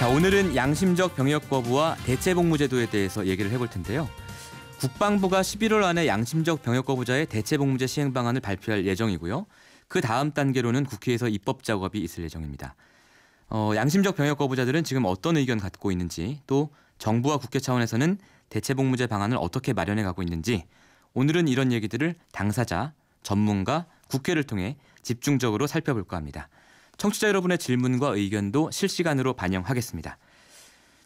자, 오늘은 양심적 병역 거부와 대체복무제도에 대해서 얘기를 해볼 텐데요. 국방부가 11월 안에 양심적 병역 거부자의 대체복무제 시행 방안을 발표할 예정이고요. 그 다음 단계로는 국회에서 입법 작업이 있을 예정입니다. 양심적 병역 거부자들은 지금 어떤 의견 갖고 있는지, 또 정부와 국회 차원에서는 대체복무제 방안을 어떻게 마련해 가고 있는지, 오늘은 이런 얘기들을 당사자, 전문가, 국회를 통해 집중적으로 살펴볼까 합니다. 청취자 여러분의 질문과 의견도 실시간으로 반영하겠습니다.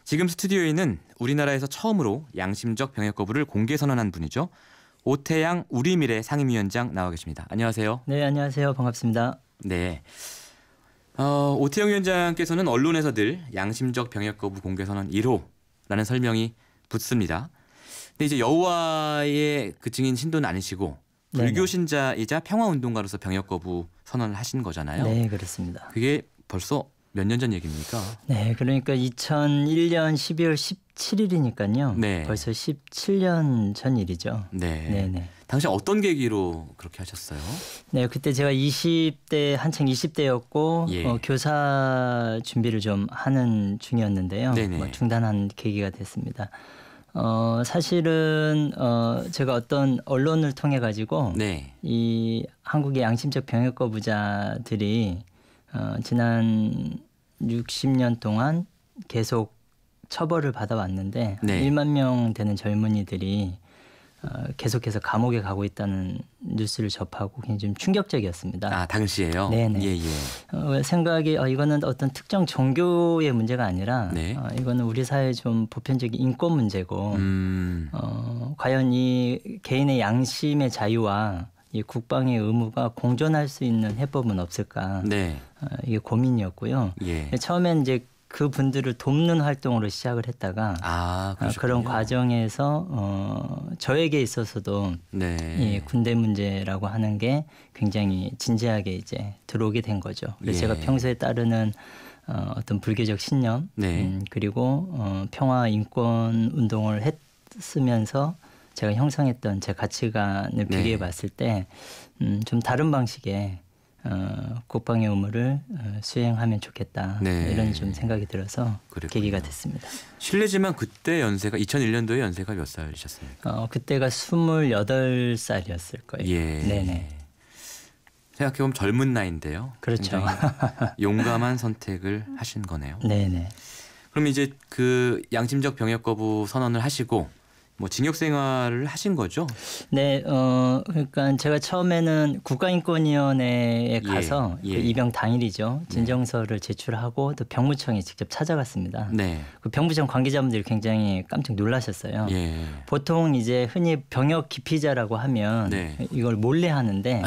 지금 스튜디오에는 우리나라에서 처음으로 양심적 병역 거부를 공개 선언한 분이죠. 오태양 우리미래 상임위원장 나와 계십니다. 안녕하세요. 네, 안녕하세요. 반갑습니다. 네. 오태양 위원장께서는 언론에서 늘 양심적 병역 거부 공개 선언 1호라는 설명이 붙습니다. 근데 이제 여호와의 그 증인 신도는 아니시고 불교 신자이자 평화운동가로서 병역 거부 선언을 하신 거잖아요. 네, 그렇습니다. 그게 벌써 몇 년 전 얘기입니까? 네, 그러니까 2001년 12월 17일이니까요. 네. 벌써 17년 전 일이죠. 네. 네네. 당시 어떤 계기로 그렇게 하셨어요? 네, 그때 제가 한창 20대였고 예. 교사 준비를 좀 하는 중이었는데요. 중단한 계기가 됐습니다. 사실은 제가 어떤 언론을 통해 가지고 이 한국의 양심적 병역 거부자들이 지난 60년 동안 계속 처벌을 받아왔는데 1만 명 되는 젊은이들이 계속해서 감옥에 가고 있다는 뉴스를 접하고 굉장히 좀 충격적이었습니다. 아, 당시에요? 네네. 생각이 이거는 어떤 특정 종교의 문제가 아니라 이거는 우리 사회의 좀 보편적인 인권 문제고 과연 이 개인의 양심의 자유와 이 국방의 의무가 공존할 수 있는 해법은 없을까? 이게 고민이었고요. 처음엔 이제 그 분들을 돕는 활동으로 시작을 했다가 그런 과정에서 저에게 있어서도 이 군대 문제라고 하는 게 굉장히 진지하게 이제 들어오게 된 거죠. 그래서 제가 평소에 따르는 어떤 불교적 신념 그리고 평화 인권 운동을 했으면서 제가 형성했던 제 가치관을 비교해 봤을 때 좀 다른 방식의 국방의 의무를 수행하면 좋겠다. 이런 좀 생각이 들어서 계기가 됐습니다. 실례지만 그때 연세가 2001년도에 연세가 몇 살이셨습니까? 그때가 28살이었을 거예요. 네네. 생각해보면 젊은 나이인데요. 그렇죠. 용감한 선택을 하신 거네요. 네네. 그럼 이제 그 양심적 병역 거부 선언을 하시고 뭐 징역 생활을 하신 거죠? 네, 그러니까 제가 처음에는 국가인권위원회에 가서 그 입영 당일이죠. 진정서를 제출하고 또 병무청에 직접 찾아갔습니다. 그 병무청 관계자분들이 굉장히 깜짝 놀라셨어요. 보통 이제 흔히 병역 기피자라고 하면 이걸 몰래 하는데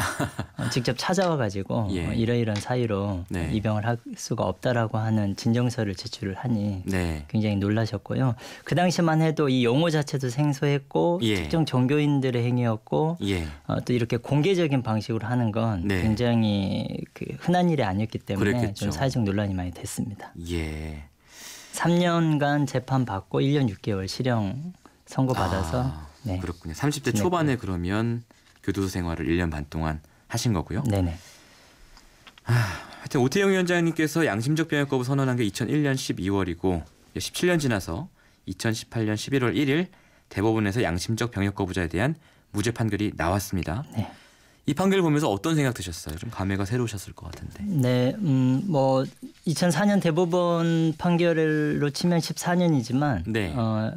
직접 찾아와 가지고 이러이러한 사유로 입영을 할 수가 없다라고 하는 진정서를 제출을 하니 굉장히 놀라셨고요. 그 당시만 해도 이 용어 자체도 생소했고 특정 종교인들의 행위였고 또 이렇게 공개적인 방식으로 하는 건 굉장히 흔한 일이 아니었기 때문에 좀 사회적 논란이 많이 됐습니다. 3년간 재판 받고 1년 6개월 실형 선고받아서 그렇군요. 30대 초반에 그러면 교도소 생활을 1년 반 동안 하신 거고요. 네네. 하여튼 오태영 위원장님께서 양심적 병역 거부 선언한 게 2001년 12월이고 17년 지나서 2018년 11월 1일 대법원에서 양심적 병역 거부자에 대한 무죄 판결이 나왔습니다. 이 판결을 보면서 어떤 생각 드셨어요? 좀 감회가 새로우셨을 것 같은데. 네, 뭐 2004년 대법원 판결로 치면 14년이지만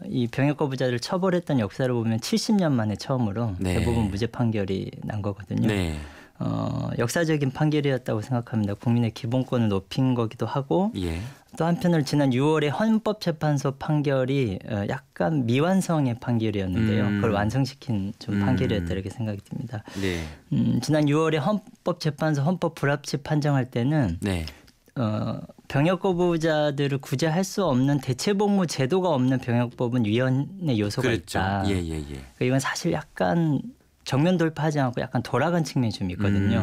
이 병역 거부자를 처벌했던 역사를 보면 70년 만에 처음으로 대법원 무죄 판결이 난 거거든요. 역사적인 판결이었다고 생각합니다. 국민의 기본권을 높인 거기도 하고 또 한편으로 지난 6월에 헌법재판소 판결이 약간 미완성의 판결이었는데요. 그걸 완성시킨 좀 판결이었다 이렇게 생각이 듭니다. 지난 6월에 헌법재판소 헌법 불합치 판정할 때는 병역 거부자들을 구제할 수 없는 대체복무 제도가 없는 병역법은 위헌의 요소가 있다. 그러니까 이건 사실 약간 정면 돌파하지 않고 약간 돌아간 측면이 좀 있거든요.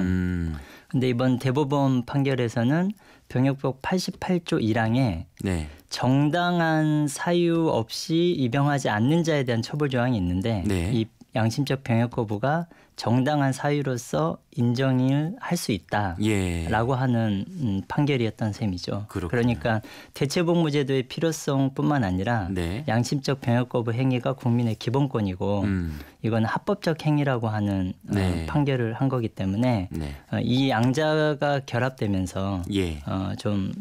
근데 이번 대법원 판결에서는 병역법 88조 1항에 정당한 사유 없이 입영하지 않는 자에 대한 처벌 조항이 있는데 양심적 병역 거부가 정당한 사유로서 인정을 할 수 있다라고 하는 판결이었던 셈이죠. 그렇군요. 그러니까 대체복무제도의 필요성뿐만 아니라 네. 양심적 병역 거부 행위가 국민의 기본권이고 이건 합법적 행위라고 하는 네. 판결을 한 거기 때문에 네. 이 양자가 결합되면서 예. 좀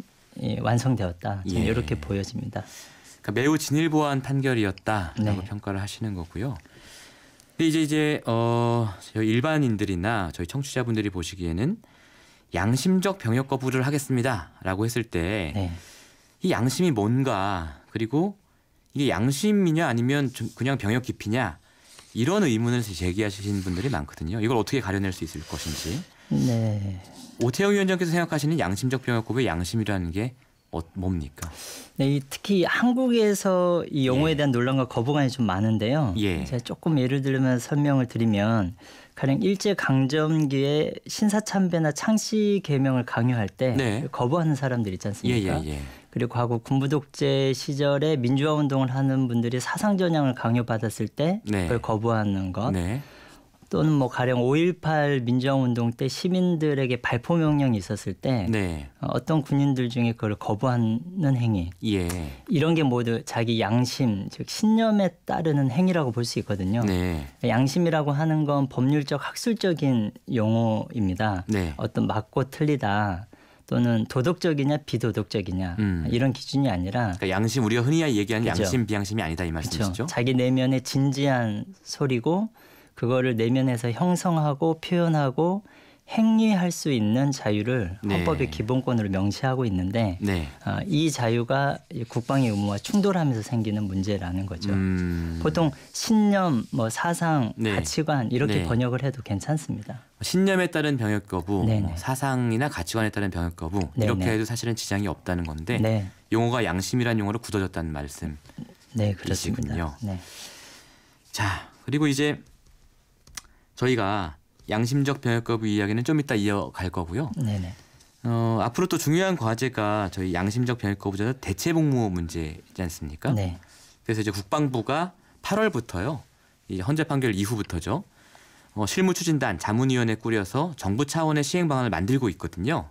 완성되었다. 저는 예. 이렇게 보여집니다. 그러니까 매우 진일보한 판결이었다라고 네. 평가를 하시는 거고요. 근데 이제 저희 일반인들이나 저희 청취자분들이 보시기에는 양심적 병역 거부를 하겠습니다라고 했을 때 네. 이 양심이 뭔가 그리고 이게 양심이냐 아니면 그냥 병역 기피냐 이런 의문을 제기하시는 분들이 많거든요. 이걸 어떻게 가려낼 수 있을 것인지. 네. 오태영 위원장께서 생각하시는 양심적 병역 거부의 양심이라는 게 뭡니까? 네, 특히 한국에서 이 용어에 대한 논란과 거부감이 좀 많은데요. 예. 제가 조금 예를 들면 설명을 드리면 가령 일제 강점기에 신사참배나 창씨 개명을 강요할 때 네. 거부하는 사람들 있지 않습니까? 예. 그리고 과거 군부 독재 시절에 민주화 운동을 하는 분들이 사상 전향을 강요받았을 때 네. 그걸 거부하는 것. 네. 또는 뭐 가령 5.18 민주화운동 때 시민들에게 발포 명령이 있었을 때 네. 어떤 군인들 중에 그걸 거부하는 행위 예. 이런 게 모두 자기 양심 즉 신념에 따르는 행위라고 볼 수 있거든요. 네. 양심이라고 하는 건 법률적 학술적인 용어입니다. 네. 어떤 맞고 틀리다 또는 도덕적이냐 비도덕적이냐 이런 기준이 아니라 그러니까 양심 우리가 흔히 얘기하는 그렇죠. 양심 비양심이 아니다 이 말씀이시죠? 그렇죠. 자기 내면의 진지한 소리고 그거를 내면에서 형성하고 표현하고 행위할 수 있는 자유를 네. 헌법의 기본권으로 명시하고 있는데 네. 이 자유가 국방의 의무와 충돌하면서 생기는 문제라는 거죠. 보통 신념, 뭐 사상, 네. 가치관 이렇게 네. 번역을 해도 괜찮습니다. 신념에 따른 병역 거부, 네네. 사상이나 가치관에 따른 병역 거부 이렇게 네네. 해도 사실은 지장이 없다는 건데 네, 용어가 양심이라는 용어로 굳어졌다는 말씀. 네 그렇습니다. 이시군요. 네. 자, 그리고 이제 저희가 양심적 병역 거부 이야기는 좀 이따 이어갈 거고요. 네네. 앞으로 또 중요한 과제가 저희 양심적 병역 거부자 대체 복무 문제이지 않습니까? 네. 그래서 이제 국방부가 8월부터요. 이 헌재 판결 이후부터죠. 실무 추진단 자문위원회 꾸려서 정부 차원의 시행 방안을 만들고 있거든요.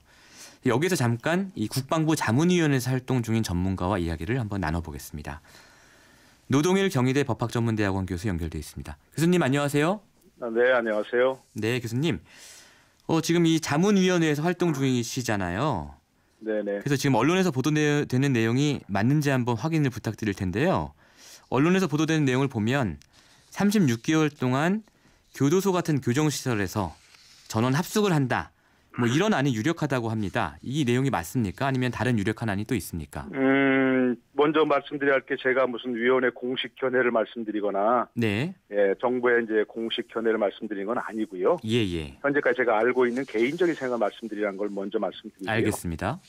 여기서 잠깐 이 국방부 자문위원회에서 활동 중인 전문가와 이야기를 한번 나눠보겠습니다. 노동일 경희대 법학전문대학원 교수 연결돼 있습니다. 교수님 안녕하세요. 네, 안녕하세요. 네, 교수님. 지금 이 자문위원회에서 활동 중이시잖아요. 네네. 그래서 지금 언론에서 보도되는 내용이 맞는지 한번 확인을 부탁드릴 텐데요. 언론에서 보도되는 내용을 보면 36개월 동안 교도소 같은 교정시설에서 전원 합숙을 한다. 뭐 이런 안이 유력하다고 합니다. 이 내용이 맞습니까? 아니면 다른 유력한 안이 또 있습니까? 먼저 말씀드려야 할 게 제가 무슨 위원회 공식 견해를 말씀드리거나 네. 예, 정부의 이제 공식 견해를 말씀드리는 건 아니고요. 예. 현재까지 제가 알고 있는 개인적인 생각 말씀드리라는 걸 먼저 말씀드릴게요. 알겠습니다.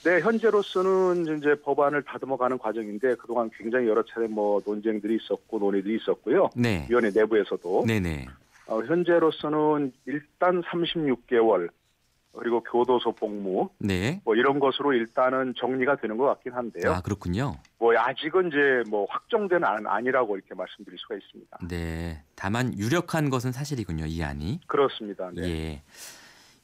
네, 현재로서는 이제 법안을 다듬어가는 과정인데 그동안 굉장히 여러 차례 뭐 논쟁들이 있었고 논의들이 있었고요. 네. 위원회 내부에서도. 네네. 현재로서는 일단 36개월 그리고 교도소 복무 네. 뭐 이런 것으로 일단은 정리가 되는 것 같긴 한데요. 아, 그렇군요. 뭐 아직은 이제 뭐 확정된 안은 아니라고 이렇게 말씀드릴 수가 있습니다. 네. 다만 유력한 것은 사실이군요, 이 안이. 그렇습니다. 네. 예.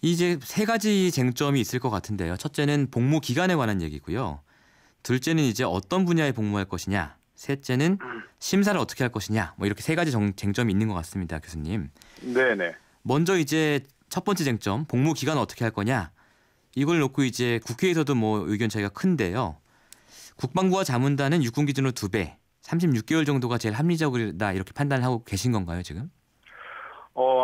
이제 세 가지 쟁점이 있을 것 같은데요. 첫째는 복무 기간에 관한 얘기고요. 둘째는 이제 어떤 분야에 복무할 것이냐. 셋째는 심사를 어떻게 할 것이냐. 뭐 이렇게 세 가지 쟁점이 있는 것 같습니다, 교수님. 네네. 먼저 이제 첫 번째 쟁점, 복무 기간을 어떻게 할 거냐. 이걸 놓고 이제 국회에서도 뭐 의견 차이가 큰데요. 국방부와 자문단은 육군 기준으로 2배, 36개월 정도가 제일 합리적이다 이렇게 판단을 하고 계신 건가요, 지금?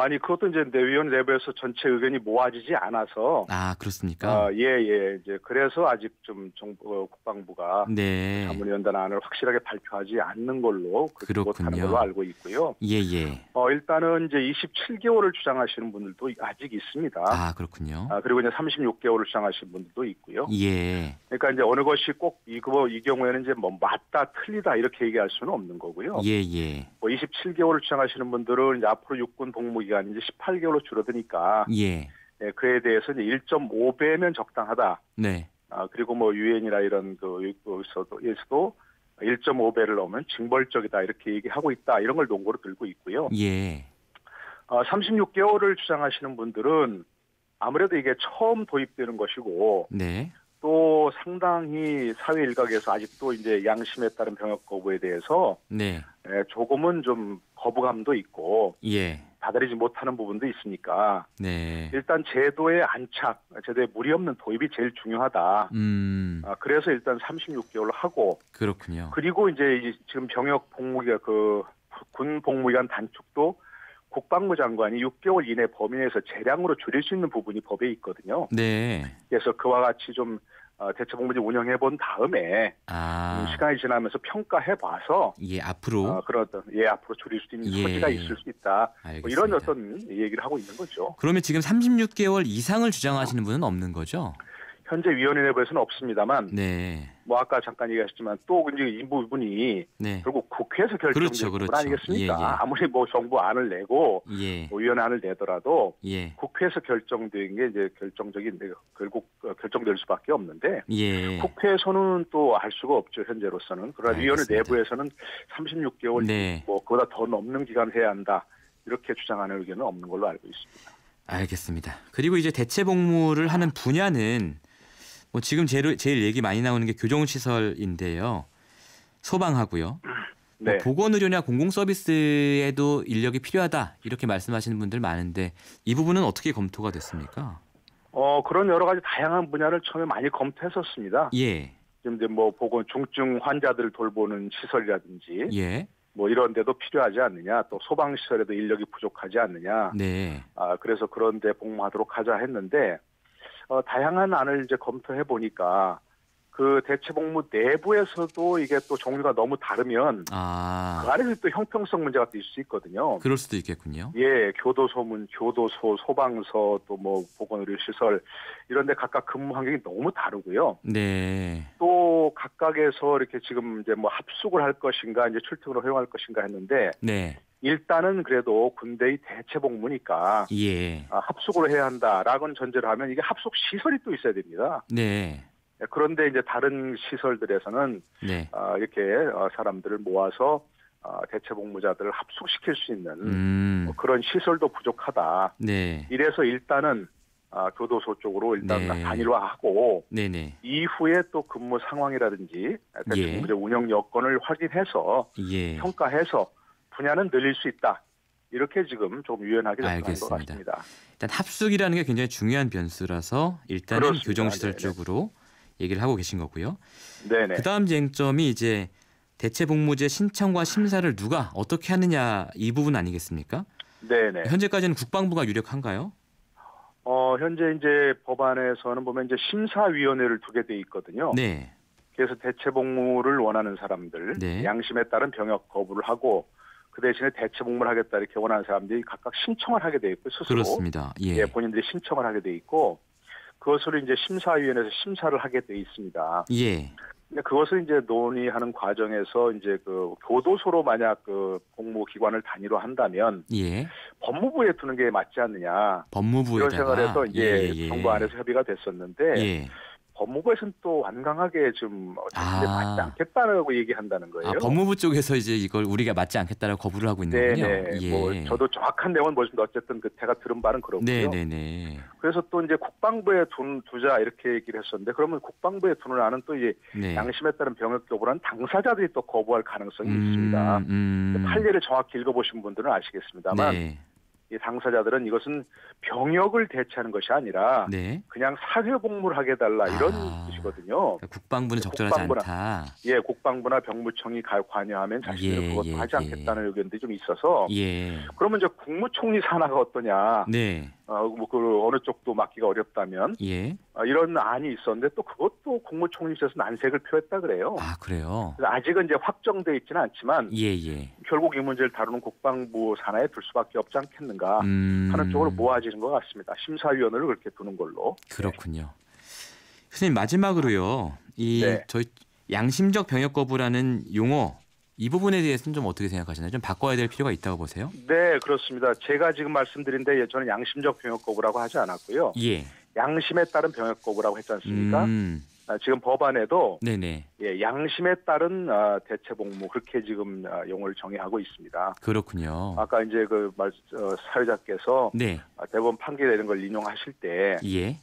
아니 그것도 이제 내위원 내부에서 전체 의견이 모아지지 않아서. 아, 그렇습니까? 예. 이제 그래서 아직 좀 정부 국방부가 네. 자문위원단 안을 확실하게 발표하지 않는 걸로 그렇게 못하는 그렇군요. 걸로 알고 있고요. 예. 일단은 이제 27개월을 주장하시는 분들도 아직 있습니다. 아, 그렇군요. 그리고 이제 36개월을 주장하시는 분들도 있고요. 예. 그러니까 이제 어느 것이 꼭 이 경우에는 이제 뭐 맞다 틀리다 이렇게 얘기할 수는 없는 거고요. 예. 뭐 27개월을 주장하시는 분들은 이제 앞으로 육군 복무 기간이 이제 18개월로 줄어드니까 예. 그에 대해서 이제 1.5배면 적당하다. 네. 그리고 뭐 유엔이나 이런 그에서도 1.5배를 넘으면 징벌적이다 이렇게 얘기하고 있다. 이런 걸 논거로 들고 있고요. 예. 36개월을 주장하시는 분들은 아무래도 이게 처음 도입되는 것이고 네. 또 상당히 사회 일각에서 아직도 이제 양심에 따른 병역 거부에 대해서 네. 조금은 좀 거부감도 있고 예. 받아들이지 못하는 부분도 있으니까 네. 일단 제도의 안착, 제도에 무리 없는 도입이 제일 중요하다. 그래서 일단 36개월로 하고 그렇군요. 그리고 이제 지금 병역 복무기간 군 복무기간 단축도 국방부 장관이 6개월 이내 범위 내에서 재량으로 줄일 수 있는 부분이 법에 있거든요. 네. 그래서 그와 같이 좀 대체복무제 운영해 본 다음에 시간이 지나면서 평가해 봐서 앞으로 앞으로 줄일 수 있는 소지가 있을 수 있다. 뭐 이런 어떤 얘기를 하고 있는 거죠. 그러면 지금 36개월 이상을 주장하시는 분은 없는 거죠? 현재 위원회 내부에서는 없습니다만, 네. 뭐 아까 잠깐 얘기하셨지만 또 이제 이 부분이 결국 국회에서 결정되는 부분 아니겠습니까? 예. 아무리 뭐 정부 안을 내고 뭐 위원회 안을 내더라도 국회에서 결정된 게 이제 결국 결정될 수밖에 없는데 국회에서는 또 알 수가 없죠 현재로서는. 그러나 위원회 내부에서는 36개월 뭐 그보다 더 넘는 기간을 해야 한다 이렇게 주장하는 의견은 없는 걸로 알고 있습니다. 알겠습니다. 그리고 이제 대체 복무를 하는 분야는 뭐 지금 제일 얘기 많이 나오는 게 교정시설인데요. 소방하고요. 네. 뭐 보건의료나 공공서비스에도 인력이 필요하다 이렇게 말씀하시는 분들 많은데 이 부분은 어떻게 검토가 됐습니까? 그런 여러 가지 다양한 분야를 처음에 많이 검토했었습니다. 예. 지금 이제 뭐 보건 중증 환자들을 돌보는 시설이라든지 뭐 이런 데도 필요하지 않느냐, 또 소방 시설에도 인력이 부족하지 않느냐. 네. 그래서 그런 데 복무하도록 하자 했는데 다양한 안을 이제 검토해 보니까 그 대체 복무 내부에서도 이게 또 종류가 너무 다르면 그 안에서 또 형평성 문제가 또 있을 수 있거든요. 그럴 수도 있겠군요. 예, 교도소, 소방서, 또 뭐 보건의료시설 이런 데 각각 근무 환경이 너무 다르고요. 네. 또 각각에서 이렇게 지금 이제 뭐 합숙을 할 것인가 이제 출퇴근을 허용할 것인가 했는데 일단은 그래도 군대의 대체 복무니까 합숙을 해야 한다라고는 전제를 하면 이게 합숙 시설이 또 있어야 됩니다. 네. 그런데 이제 다른 시설들에서는 이렇게 사람들을 모아서 대체 복무자들을 합숙시킬 수 있는 그런 시설도 부족하다. 이래서 일단은 교도소 쪽으로 일단 단일화하고 이후에 또 근무 상황이라든지 대체 복무자 운영 여건을 확인해서 평가해서 분야는 늘릴 수 있다. 이렇게 지금 좀 유연하게 접근한 것 같습니다. 일단 합숙이라는 게 굉장히 중요한 변수라서 일단은 교정시설 쪽으로 얘기를 하고 계신 거고요. 네네. 그다음 쟁점이 이제 대체 복무제 신청과 심사를 누가 어떻게 하느냐 이 부분 아니겠습니까? 네네. 현재까지는 국방부가 유력한가요? 현재 이제 법안에서는 보면 이제 심사위원회를 두게 돼 있거든요. 네. 그래서 대체 복무를 원하는 사람들, 양심에 따른 병역 거부를 하고 그 대신에 대체 복무를 하겠다 이렇게 원하는 사람들이 각각 신청을 하게 돼 있고 스스로 그렇습니다. 본인들이 신청을 하게 돼 있고 그것을 이제 심사위원회에서 심사를 하게 돼 있습니다. 근데 그것을 이제 논의하는 과정에서 이제 그 교도소로 만약 그 복무기관을 단일화한다면 법무부에 두는 게 맞지 않느냐. 법무부에다가 이런 생각을 해서 이제 정부 안에서 협의가 됐었는데 법무부에서는 또 완강하게 좀 맞지 않겠다라고 얘기한다는 거예요. 법무부 쪽에서 이제 이걸 우리가 맞지 않겠다라고 거부를 하고 있는군요. 뭐 저도 정확한 내용은 모르겠는데 어쨌든 제가 들은 바는 그렇고요. 그래서 또 이제 국방부에 두자 이렇게 얘기를 했었는데 그러면 국방부에 두는 안은 또 이제 양심에 따른 병역 거부란 당사자들이 또 거부할 가능성이 있습니다. 판례를 정확히 읽어보신 분들은 아시겠습니다만 이 당사자들은 이것은 병역을 대체하는 것이 아니라 그냥 사회 복무를 하게 해달라 이런 뜻이거든요. 그러니까 국방부는 적절하지 않다. 국방부나 병무청이 관여하면 자신들은 그것도 하지 않겠다는 의견들이 좀 있어서 그러면 이제 국무총리 산하가 어떠냐. 뭐 그 어느 쪽도 맡기가 어렵다면 이런 안이 있었는데 또 그것도 국무총리실에서 난색을 표했다 그래요. 그래요? 아직은 이제 확정돼 있지는 않지만 결국 이 문제를 다루는 국방부 산하에 둘 수밖에 없지 않겠는가 하는 쪽으로 모아지는 것 같습니다. 심사위원회를 그렇게 두는 걸로. 그렇군요. 선생님 마지막으로요. 저희 양심적 병역 거부라는 용어 이 부분에 대해서는 좀 어떻게 생각하시나요? 좀 바꿔야 될 필요가 있다고 보세요? 네, 그렇습니다. 제가 지금 말씀드린데 저는 양심적 병역 거부라고 하지 않았고요. 양심에 따른 병역 거부라고 했지 않습니까? 지금 법안에도 네네. 예, 양심에 따른 대체복무 그렇게 지금 용어를 정의하고 있습니다. 그렇군요. 아까 이제 사회자께서 네. 대법원 판결 이런 걸 인용하실 때 예.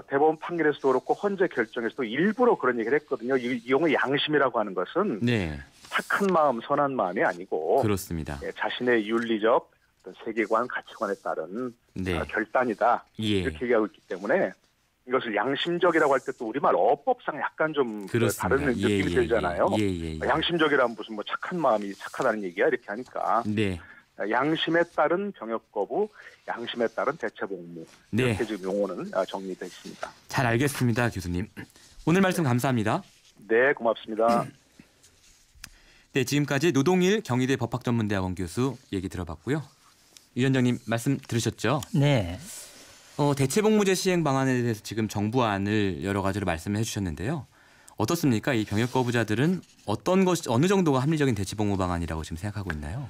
대법원 판결에서도 그렇고 헌재 결정에서도 일부러 그런 얘기를 했거든요. 이 용어 양심이라고 하는 것은 네. 착한 마음, 선한 마음이 아니고 그렇습니다. 예, 자신의 윤리적 어떤 세계관, 가치관에 따른 네. 결단이다. 예. 이렇게 얘기하고 있기 때문에 이것을 양심적이라고 할 때 또 우리말 어법상 약간 좀 다른 느낌이 들잖아요. 양심적이라면 무슨 뭐 착한 마음이 착하다는 얘기야 이렇게 하니까. 네. 양심에 따른 병역 거부, 양심에 따른 대체복무 네. 이렇게 지금 용어는 정리되어 있습니다. 잘 알겠습니다, 교수님. 오늘 말씀 감사합니다. 네, 고맙습니다. 네, 지금까지 노동일 경희대 법학전문대학원 교수 얘기 들어봤고요. 유 위원장님 말씀 들으셨죠? 네. 대체복무제 시행 방안에 대해서 지금 정부안을 여러 가지로 말씀을 해주셨는데요. 어떻습니까? 이 병역 거부자들은 어느 정도가 합리적인 대체복무 방안이라고 지금 생각하고 있나요?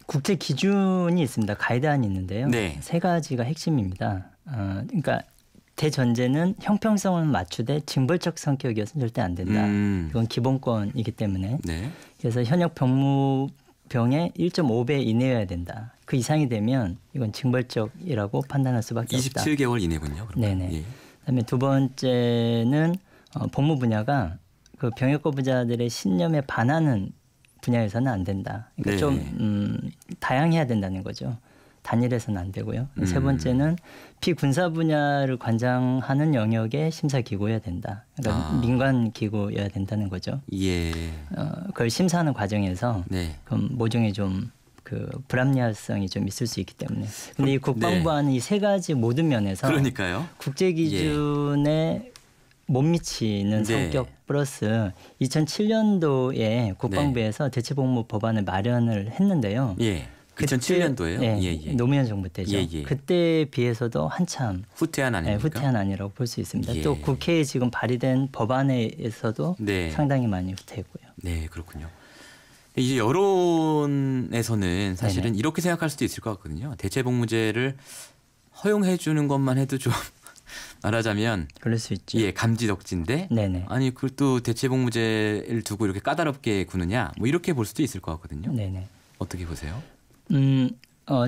국제 기준이 있습니다. 가이드안이 있는데요. 네. 세 가지가 핵심입니다. 그러니까 대전제는 형평성을 맞추되 징벌적 성격이어서는 절대 안 된다. 이건 기본권이기 때문에. 네. 그래서 현역 병무병의 1.5배 이내여야 된다. 그 이상이 되면 이건 징벌적이라고 판단할 수밖에 없다. 27개월 이내군요. 그러면. 네네. 예. 그다음에 두 번째는 법무 분야가 그 병역 거부자들의 신념에 반하는 분야에서는 안 된다. 그러니까 네. 좀 다양해야 된다는 거죠. 단일해서는 안 되고요. 세 번째는 비군사 분야를 관장하는 영역의 심사기구여야 된다. 그러니까 민간 기구여야 된다는 거죠. 예. 그걸 심사하는 과정에서 네. 그럼 모종의 좀 그 불합리성이 좀 있을 수 있기 때문에. 근데 이 국방부안은 이 세 가지 모든 면에서 그러니까요. 국제 기준에 못 미치는 네. 성격 플러스 2007년도에 국방부에서 대체복무 법안을 마련을 했는데요. 예. 2007년도에요? 네, 노무현 정부 때죠. 그때에 비해서도 한참 후퇴한 아닙니까? 후퇴한 아니라고 볼 수 있습니다. 예. 또 국회에 지금 발의된 법안에서도 네. 상당히 많이 후퇴했고요. 네, 그렇군요. 이제 여론에서는 사실은 네네. 이렇게 생각할 수도 있을 것 같거든요. 대체복무제를 허용해 주는 것만 해도 좀 말하자면 그럴 수 있죠. 예, 감지덕지인데 네네. 아니 그것도 대체복무제를 두고 이렇게 까다롭게 구느냐 뭐 이렇게 볼 수도 있을 것 같거든요. 네네. 어떻게 보세요?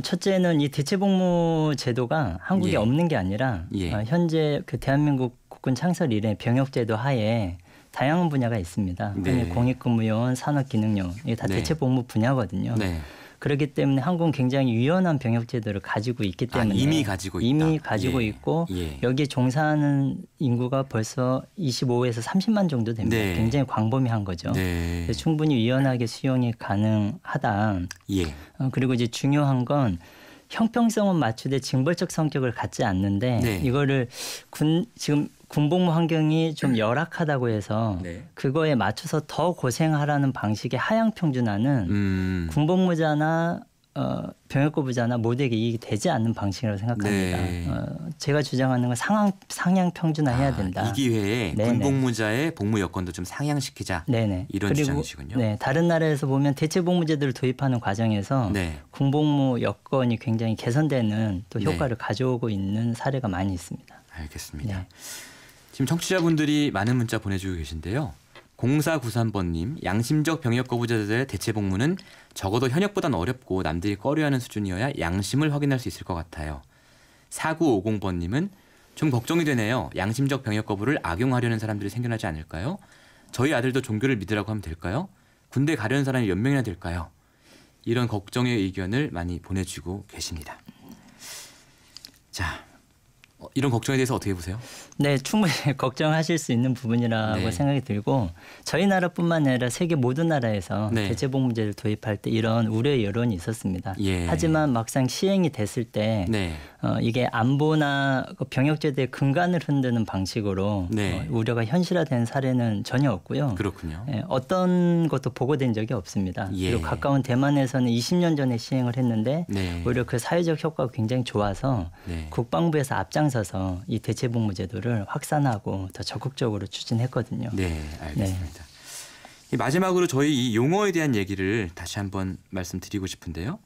첫째는 이 대체복무 제도가 한국에 예. 없는 게 아니라 예. 현재 그 대한민국 국군 창설 이래 병역제도 하에 다양한 분야가 있습니다. 네. 공익근무요원, 산업기능요원 이게 다 네. 대체복무 분야거든요. 네. 그렇기 때문에 한국은 굉장히 유연한 병역제도를 가지고 있기 때문에 이미 가지고 있다. 있고 예. 여기에 종사하는 인구가 벌써 25에서 30만 정도 됩니다. 네. 굉장히 광범위한 거죠. 네. 그래서 충분히 유연하게 수용이 가능하다. 예. 그리고 이제 중요한 건 형평성은 맞추되 징벌적 성격을 갖지 않는데 네. 이거를 지금 군복무 환경이 좀 열악하다고 해서 네. 그거에 맞춰서 더 고생하라는 방식의 하향 평준화는 군복무자나 병역거부자나 모두에게 이익이 되지 않는 방식이라고 생각합니다. 네. 제가 주장하는 건 상향 평준화해야 된다. 이 기회에 네네. 군복무자의 복무 여건도 좀 상향시키자. 네네. 이런 그리고, 주장이시군요. 네, 다른 나라에서 보면 대체복무제도를 도입하는 과정에서 네. 군복무 여건이 굉장히 개선되는 또 네. 효과를 가져오고 있는 사례가 많이 있습니다. 알겠습니다. 네. 지금 청취자분들이 많은 문자 보내주고 계신데요. 0493번님, 양심적 병역 거부자들의 대체 복무는 적어도 현역보단 어렵고 남들이 꺼려하는 수준이어야 양심을 확인할 수 있을 것 같아요. 4950번님은 좀 걱정이 되네요. 양심적 병역 거부를 악용하려는 사람들이 생겨나지 않을까요? 저희 아들도 종교를 믿으라고 하면 될까요? 군대 가려는 사람이 몇 명이나 될까요? 이런 걱정의 의견을 많이 보내주고 계십니다. 자, 이런 걱정에 대해서 어떻게 보세요? 네, 충분히 걱정하실 수 있는 부분이라고 네. 생각이 들고 저희 나라뿐만 아니라 세계 모든 나라에서 네. 대체복무제를 도입할 때 이런 우려의 여론이 있었습니다. 예. 하지만 막상 시행이 됐을 때 네. 이게 안보나 병역제도의 근간을 흔드는 방식으로 네. 우려가 현실화된 사례는 전혀 없고요. 그렇군요. 어떤 것도 보고된 적이 없습니다. 예. 그리고 가까운 대만에서는 20년 전에 시행을 했는데 네. 오히려 그 사회적 효과가 굉장히 좋아서 네. 국방부에서 앞장서서 이 대체복무제도를 확산하고 더 적극적으로 추진했거든요. 네, 알겠습니다. 마지막으로 저희 이 용어에 대한 얘기를 다시 한번 말씀드리고 싶은데요.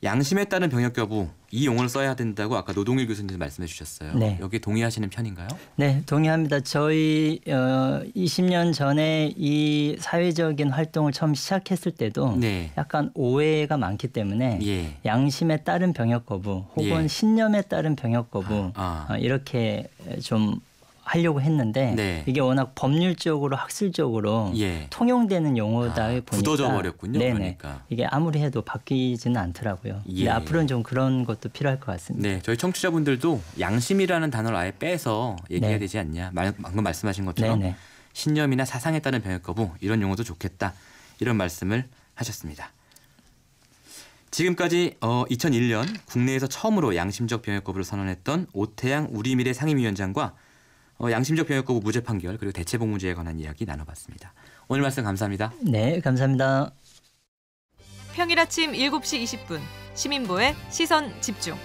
양심에 따른 병역 거부 이 용어를 써야 된다고 아까 노동일 교수님 말씀해 주셨어요. 네. 여기에 동의하시는 편인가요? 네, 동의합니다. 저희 20년 전에 이 사회적인 활동을 처음 시작했을 때도 네. 약간 오해가 많기 때문에 예. 양심에 따른 병역 거부 혹은 예. 신념에 따른 병역 거부 이렇게 좀 하려고 했는데 네. 이게 워낙 법률적으로 학술적으로 예. 통용되는 용어다 보니까 굳어져 버렸군요. 네네. 그러니까. 이게 아무리 해도 바뀌지는 않더라고요. 예. 앞으로는 좀 그런 것도 필요할 것 같습니다. 네, 저희 청취자분들도 양심이라는 단어를 아예 빼서 얘기해야 네. 되지 않냐. 방금 말씀하신 것처럼 네네. 신념이나 사상에 따른 병역 거부 이런 용어도 좋겠다. 이런 말씀을 하셨습니다. 지금까지 2001년 국내에서 처음으로 양심적 병역 거부를 선언했던 오태양 우리미래 상임위원장과 양심적 병역 거부 무죄 판결 그리고 대체복무제에 관한 이야기 나눠봤습니다. 오늘 말씀 감사합니다. 네, 감사합니다. 평일 아침 7시 20분 시민보의 시선 집중.